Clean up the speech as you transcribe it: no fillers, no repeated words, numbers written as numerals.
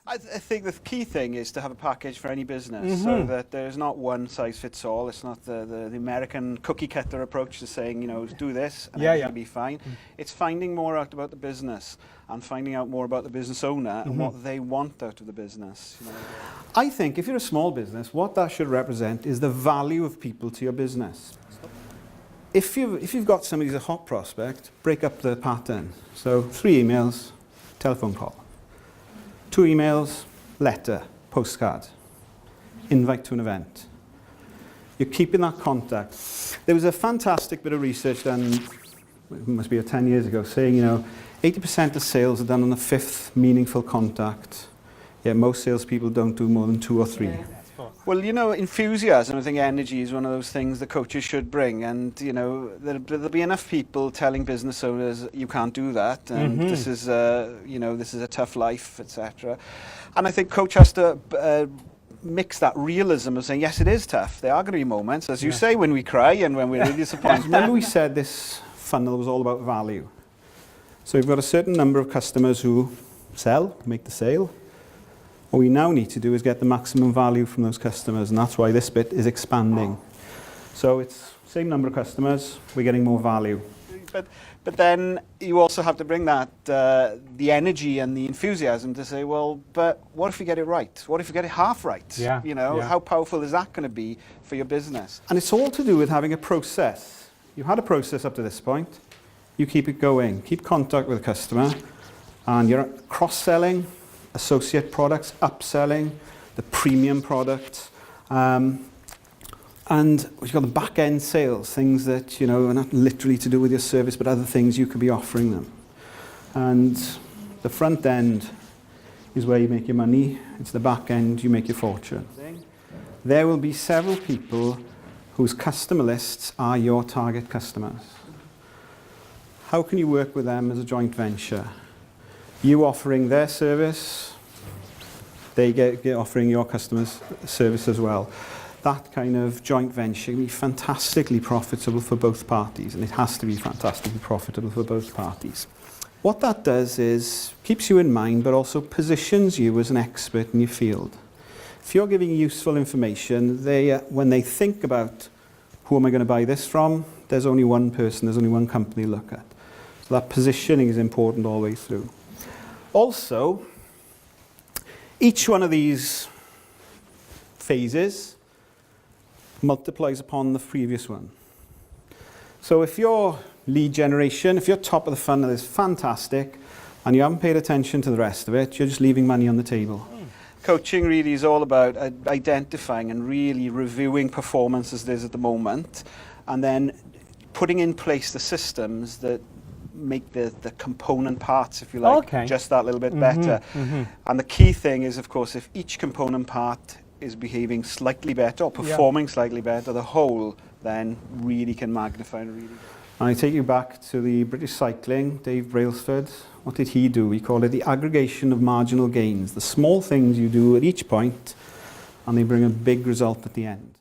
I think the key thing is to have a package for any business, so that there's not one size fits all. It's not the American cookie cutter approach to saying, you know, do this and everything will be fine. It's finding more out about the business and finding out more about the business owner and what they want out of the business. You know. I think if you're a small business, what that should represent is the value of people to your business. If you've got somebody who's a hot prospect, break up the pattern. So 3 emails, telephone call. 2 emails, letter, postcard, invite to an event. You're keeping that contact. There was a fantastic bit of research done, it must be 10 years ago, saying, you know, 80% of sales are done on the 5th meaningful contact. Yet most salespeople don't do more than 2 or 3. Well, you know, enthusiasm, I think energy is one of those things that coaches should bring. And, you know, there'll be enough people telling business owners, you can't do that. And this is, you know, this is a tough life, etc. And I think coach has to mix that realism of saying, yes, it is tough. There are going to be moments, as you say, when we cry and when we're really disappointed. Remember we said this funnel was all about value. So we've got a certain number of customers who sell, make the sale. What we now need to do is get the maximum value from those customers, and that's why this bit is expanding. So it's same number of customers, we're getting more value. But then you also have to bring that, the energy and the enthusiasm to say, well, but what if you get it right? What if you get it half right? You know, how powerful is that going to be for your business? And it's all to do with having a process. You had a process up to this point, you keep it going, keep contact with the customer, and you're cross-selling, associate products, upselling, the premium products, and you've got the back-end sales, things that, you know, are not literally to do with your service, but other things you could be offering them. And the front end is where you make your money. It's the back end you make your fortune. There will be several people whose customer lists are your target customers. How can you work with them as a joint venture? You offering their service, they get offering your customers service as well. That kind of joint venture can be fantastically profitable for both parties, and it has to be fantastically profitable for both parties. What that does is keeps you in mind, but also positions you as an expert in your field. If you're giving useful information, when they think about who am I going to buy this from, there's only one person, there's only one company to look at. So that positioning is important all the way through. Also, each one of these phases multiplies upon the previous one. So if your lead generation, if your top of the funnel is fantastic and you haven't paid attention to the rest of it, you're just leaving money on the table. Coaching really is all about identifying and really reviewing performance as it is at the moment, and then putting in place the systems that make the component parts, if you like, just that little bit better. And the key thing is, of course, if each component part is behaving slightly better or performing slightly better, the whole then really can magnify and really. And I take you back to the British cycling, Dave Brailsford. What did he do? He called it the aggregation of marginal gains, the small things you do at each point, and they bring a big result at the end.